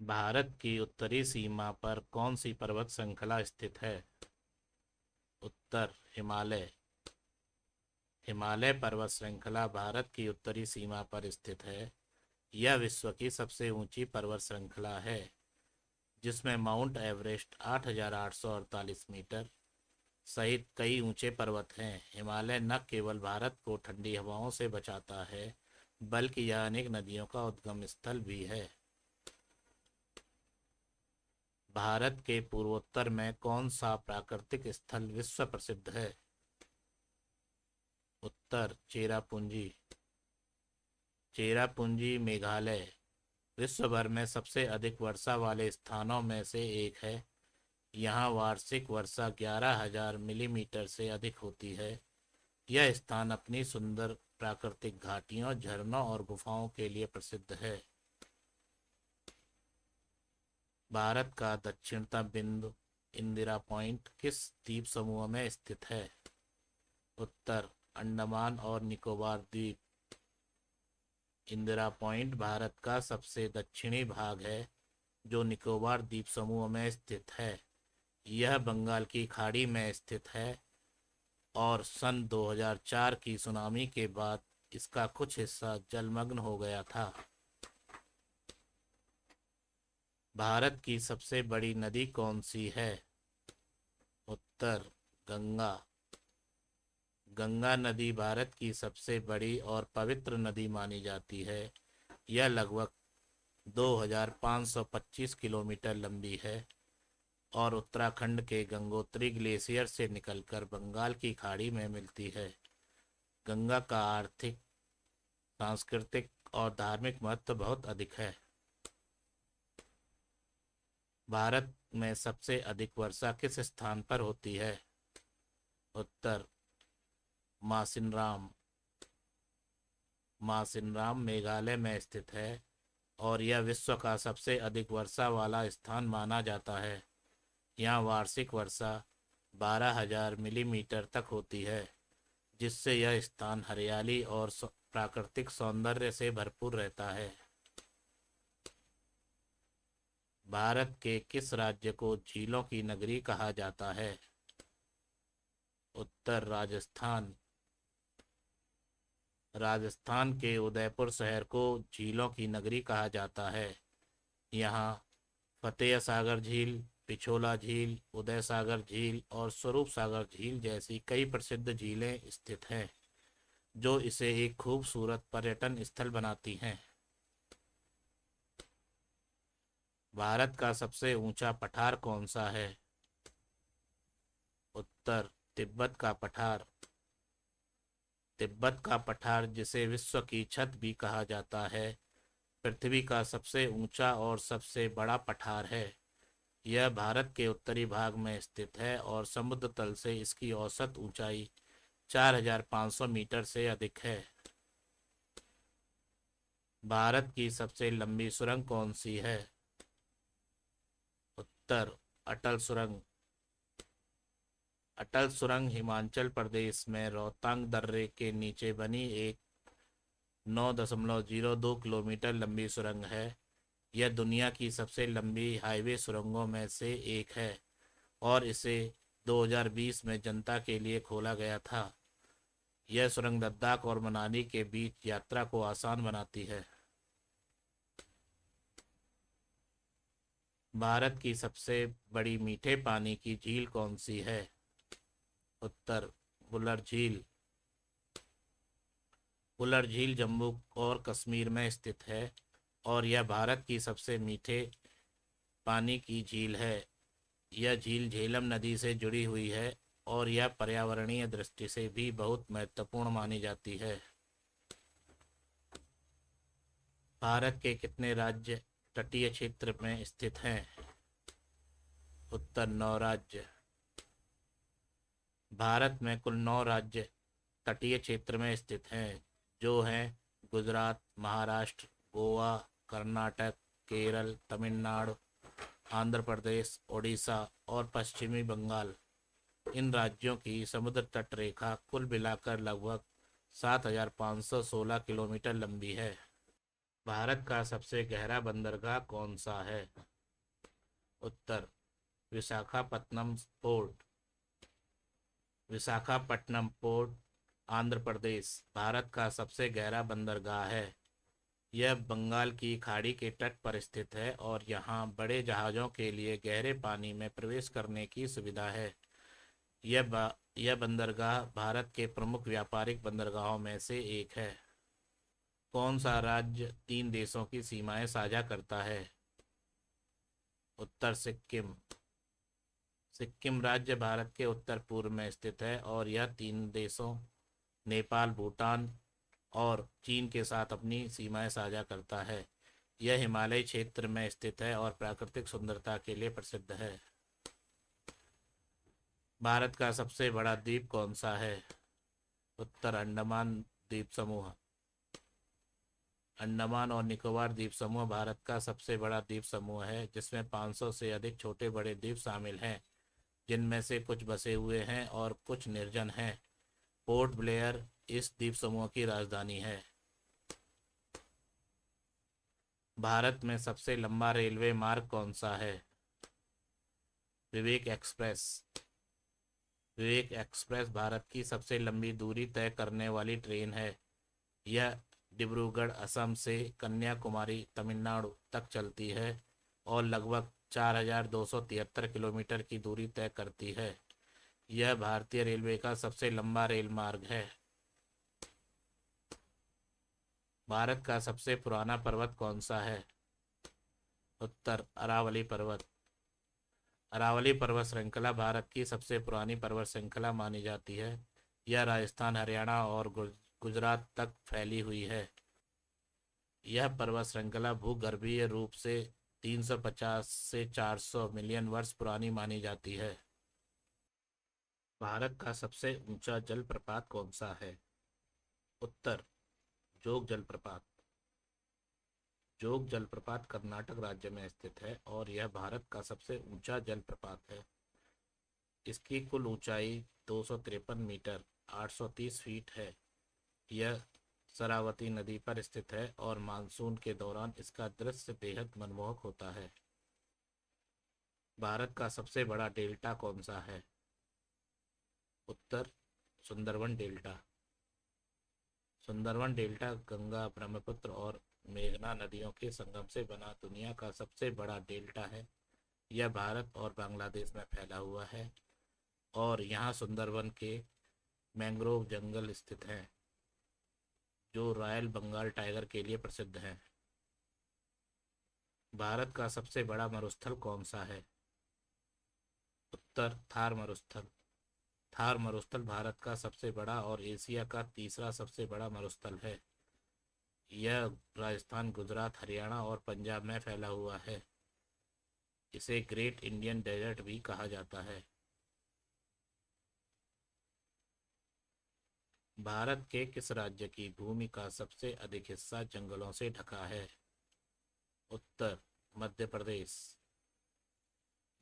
भारत की उत्तरी सीमा पर कौन सी पर्वत श्रृंखला स्थित है? उत्तर हिमालय। हिमालय पर्वत श्रृंखला भारत की उत्तरी सीमा पर स्थित है। यह विश्व की सबसे ऊंची पर्वत श्रृंखला है, जिसमें माउंट एवरेस्ट 8,848 मीटर सहित कई ऊंचे पर्वत हैं। हिमालय न केवल भारत को ठंडी हवाओं से बचाता है, बल्कि यह अनेक नदियों का उद्गम स्थल भी है। भारत के पूर्वोत्तर में कौन सा प्राकृतिक स्थल विश्व प्रसिद्ध है? उत्तर चेरापूंजी। चेरापूंजी मेघालय विश्व भर में सबसे अधिक वर्षा वाले स्थानों में से एक है। यहाँ वार्षिक वर्षा 11,000 मिलीमीटर से अधिक होती है। यह स्थान अपनी सुंदर प्राकृतिक घाटियों, झरनों और गुफाओं के लिए प्रसिद्ध है। भारत का दक्षिणतम बिंदु इंदिरा पॉइंट किस द्वीप समूह में स्थित है? उत्तर अंडमान और निकोबार द्वीप। इंदिरा पॉइंट भारत का सबसे दक्षिणी भाग है, जो निकोबार द्वीप समूह में स्थित है। यह बंगाल की खाड़ी में स्थित है और सन 2004 की सुनामी के बाद इसका कुछ हिस्सा जलमग्न हो गया था। भारत की सबसे बड़ी नदी कौन सी है? उत्तर गंगा। गंगा नदी भारत की सबसे बड़ी और पवित्र नदी मानी जाती है। यह लगभग 2,525 किलोमीटर लंबी है और उत्तराखंड के गंगोत्री ग्लेशियर से निकलकर बंगाल की खाड़ी में मिलती है। गंगा का आर्थिक, सांस्कृतिक और धार्मिक महत्व बहुत अधिक है। भारत में सबसे अधिक वर्षा किस स्थान पर होती है? उत्तर मासिनराम। मासिनराम मेघालय में स्थित है और यह विश्व का सबसे अधिक वर्षा वाला स्थान माना जाता है। यहाँ वार्षिक वर्षा 12,000 मिलीमीटर तक होती है, जिससे यह स्थान हरियाली और प्राकृतिक सौंदर्य से भरपूर रहता है। भारत के किस राज्य को झीलों की नगरी कहा जाता है? उत्तर राजस्थान। राजस्थान के उदयपुर शहर को झीलों की नगरी कहा जाता है। यहाँ फतेह सागर झील, पिछोला झील, उदय सागर झील और स्वरूप सागर झील जैसी कई प्रसिद्ध झीलें स्थित हैं, जो इसे एक खूबसूरत पर्यटन स्थल बनाती हैं। भारत का सबसे ऊंचा पठार कौन सा है? उत्तर तिब्बत का पठार। तिब्बत का पठार, जिसे विश्व की छत भी कहा जाता है, पृथ्वी का सबसे ऊंचा और सबसे बड़ा पठार है। यह भारत के उत्तरी भाग में स्थित है और समुद्र तल से इसकी औसत ऊंचाई 4,500 मीटर से अधिक है। भारत की सबसे लंबी सुरंग कौन सी है? उत्तर अटल सुरंग। अटल सुरंग हिमाचल प्रदेश में रोहतांग दर्रे के नीचे बनी एक 9.02 किलोमीटर लंबी सुरंग है। यह दुनिया की सबसे लंबी हाईवे सुरंगों में से एक है और इसे 2020 में जनता के लिए खोला गया था। यह सुरंग लद्दाख और मनाली के बीच यात्रा को आसान बनाती है। भारत की सबसे बड़ी मीठे पानी की झील कौन सी है? उत्तर बुलर झील। बुलर झील जम्मू और कश्मीर में स्थित है और यह भारत की सबसे मीठे पानी की झील है। यह झील झेलम नदी से जुड़ी हुई है और यह पर्यावरणीय दृष्टि से भी बहुत महत्वपूर्ण मानी जाती है। भारत के कितने राज्य तटीय क्षेत्र में स्थित हैं? उत्तर 9 राज्य। भारत में कुल 9 राज्य तटीय क्षेत्र में स्थित हैं, जो हैं गुजरात, महाराष्ट्र, गोवा, कर्नाटक, केरल, तमिलनाडु, आंध्र प्रदेश, ओडिशा और पश्चिमी बंगाल। इन राज्यों की समुद्र तट रेखा कुल मिलाकर लगभग 7,516 किलोमीटर लंबी है। भारत का सबसे गहरा बंदरगाह कौन सा है? उत्तर विशाखापत्तनम पोर्ट। विशाखापट्टनम पोर्ट आंध्र प्रदेश भारत का सबसे गहरा बंदरगाह है। यह बंगाल की खाड़ी के तट पर स्थित है और यहाँ बड़े जहाज़ों के लिए गहरे पानी में प्रवेश करने की सुविधा है। यह बंदरगाह भारत के प्रमुख व्यापारिक बंदरगाहों में से एक है। कौन सा राज्य तीन देशों की सीमाएं साझा करता है? उत्तर सिक्किम। सिक्किम राज्य भारत के उत्तर पूर्व में स्थित है और यह तीन देशों नेपाल, भूटान और चीन के साथ अपनी सीमाएं साझा करता है। यह हिमालय क्षेत्र में स्थित है और प्राकृतिक सुंदरता के लिए प्रसिद्ध है। भारत का सबसे बड़ा द्वीप कौन सा है? उत्तर अंडमान द्वीप समूह। अंडमान और निकोबार द्वीप समूह भारत का सबसे बड़ा द्वीप समूह है, जिसमें 500 से अधिक छोटे बड़े द्वीप शामिल हैं, जिनमें से कुछ बसे हुए हैं और कुछ निर्जन हैं। पोर्ट ब्लेयर इस द्वीप समूह की राजधानी है। भारत में सबसे लंबा रेलवे मार्ग कौन सा है? विवेक एक्सप्रेस। विवेक एक्सप्रेस भारत की सबसे लंबी दूरी तय करने वाली ट्रेन है। यह डिब्रूगढ़ असम से कन्याकुमारी तमिलनाडु तक चलती है और लगभग 4,273 किलोमीटर की दूरी तय करती है। यह भारतीय रेलवे का सबसे लंबा रेल मार्ग है। भारत का सबसे पुराना पर्वत कौन सा है? उत्तर अरावली पर्वत। अरावली पर्वत श्रृंखला भारत की सबसे पुरानी पर्वत श्रृंखला मानी जाती है। यह राजस्थान, हरियाणा और गुजरात तक फैली हुई है। यह पर्वत श्रृंखला भूगर्भीय रूप से 350 से 400 मिलियन वर्ष पुरानी मानी जाती है। भारत का सबसे ऊंचा जलप्रपात कौन सा है? उत्तर जोग जलप्रपात। जोग जलप्रपात कर्नाटक राज्य में स्थित है और यह भारत का सबसे ऊंचा जलप्रपात है। इसकी कुल ऊंचाई 253 मीटर 830 फीट है। यह शरावती नदी पर स्थित है और मानसून के दौरान इसका दृश्य बेहद मनमोहक होता है। भारत का सबसे बड़ा डेल्टा कौन सा है? उत्तर सुंदरवन डेल्टा। सुंदरवन डेल्टा गंगा, ब्रह्मपुत्र और मेघना नदियों के संगम से बना दुनिया का सबसे बड़ा डेल्टा है। यह भारत और बांग्लादेश में फैला हुआ है और यहाँ सुंदरवन के मैंग्रोव जंगल स्थित हैं, जो रॉयल बंगाल टाइगर के लिए प्रसिद्ध हैं। भारत का सबसे बड़ा मरुस्थल कौन सा है? उत्तर थार मरुस्थल। थार मरुस्थल भारत का सबसे बड़ा और एशिया का तीसरा सबसे बड़ा मरुस्थल है। यह राजस्थान, गुजरात, हरियाणा और पंजाब में फैला हुआ है। इसे ग्रेट इंडियन डेजर्ट भी कहा जाता है। भारत के किस राज्य की भूमि का सबसे अधिक हिस्सा जंगलों से ढका है? उत्तर मध्य प्रदेश।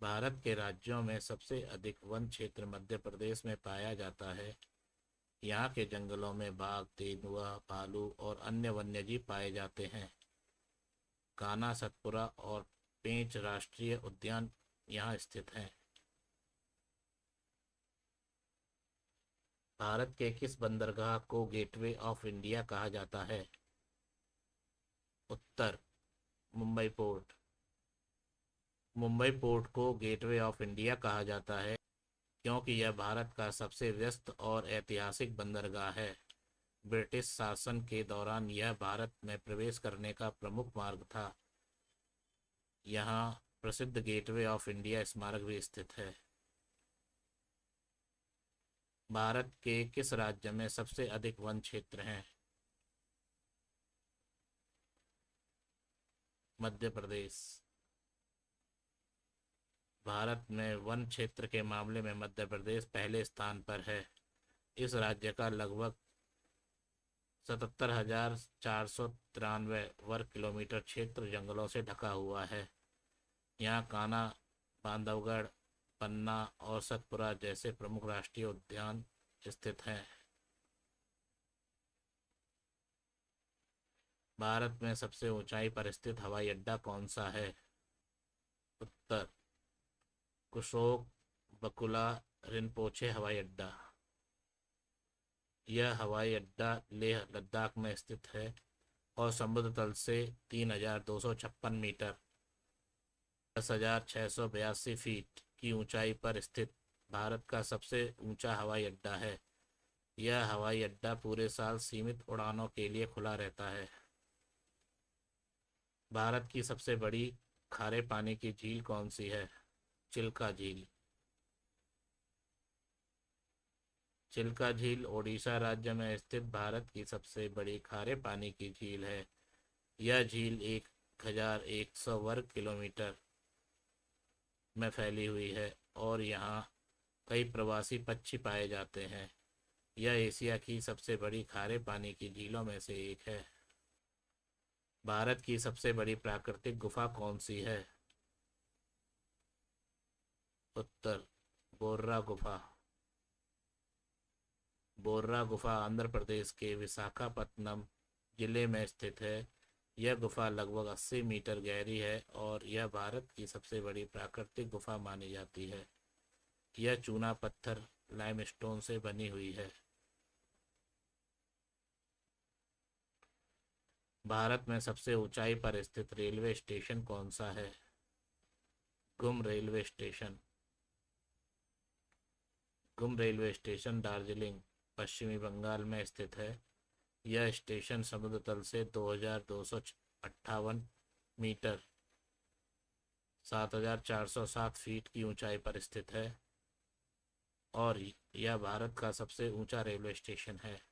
भारत के राज्यों में सबसे अधिक वन क्षेत्र मध्य प्रदेश में पाया जाता है। यहाँ के जंगलों में बाघ, तेंदुआ, भालू और अन्य वन्यजीव पाए जाते हैं। कान्हा, सतपुरा और पेंच राष्ट्रीय उद्यान यहाँ स्थित हैं। भारत के किस बंदरगाह को गेटवे ऑफ इंडिया कहा जाता है? उत्तर मुंबई पोर्ट। मुंबई पोर्ट को गेटवे ऑफ इंडिया कहा जाता है क्योंकि यह भारत का सबसे व्यस्त और ऐतिहासिक बंदरगाह है। ब्रिटिश शासन के दौरान यह भारत में प्रवेश करने का प्रमुख मार्ग था। यहाँ प्रसिद्ध गेटवे ऑफ इंडिया स्मारक भी स्थित है। भारत के किस राज्य में सबसे अधिक वन क्षेत्र हैं? मध्य प्रदेश। भारत में वन क्षेत्र के मामले में मध्य प्रदेश पहले स्थान पर है। इस राज्य का लगभग 77,493 वर्ग किलोमीटर क्षेत्र जंगलों से ढका हुआ है। यहाँ कान्हा, बांधवगढ़, पन्ना और सतपुरा जैसे प्रमुख राष्ट्रीय उद्यान स्थित हैं। भारत में सबसे ऊंचाई पर स्थित हवाई अड्डा कौन सा है? उत्तर कुशोक बकुला रिनपोचे हवाई अड्डा। यह हवाई अड्डा लेह लद्दाख में स्थित है और समुद्र तल से 3,256 मीटर 10,682 फीट की ऊंचाई पर स्थित भारत का सबसे ऊंचा हवाई अड्डा है। यह हवाई अड्डा पूरे साल सीमित उड़ानों के लिए खुला रहता है। भारत की सबसे बड़ी खारे पानी की झील कौन सी है? चिल्का झील। चिल्का झील ओडिशा राज्य में स्थित भारत की सबसे बड़ी खारे पानी की झील है। यह झील 1,100 वर्ग किलोमीटर में फैली हुई है और यहाँ कई प्रवासी पक्षी पाए जाते हैं। यह एशिया की सबसे बड़ी खारे पानी की झीलों में से एक है। भारत की सबसे बड़ी प्राकृतिक गुफा कौन सी है? उत्तर बोर्रा गुफा। बोर्रा गुफा आंध्र प्रदेश के विशाखापत्तनम जिले में स्थित है। यह गुफा लगभग 80 मीटर गहरी है और यह भारत की सबसे बड़ी प्राकृतिक गुफा मानी जाती है। यह चूना पत्थर लाइमस्टोन से बनी हुई है। भारत में सबसे ऊंचाई पर स्थित रेलवे स्टेशन कौन सा है? गुम रेलवे स्टेशन। गुम रेलवे स्टेशन दार्जिलिंग पश्चिमी बंगाल में स्थित है। यह स्टेशन समुद्र तल से 2,258 मीटर 7,407 फीट की ऊंचाई पर स्थित है और यह भारत का सबसे ऊंचा रेलवे स्टेशन है।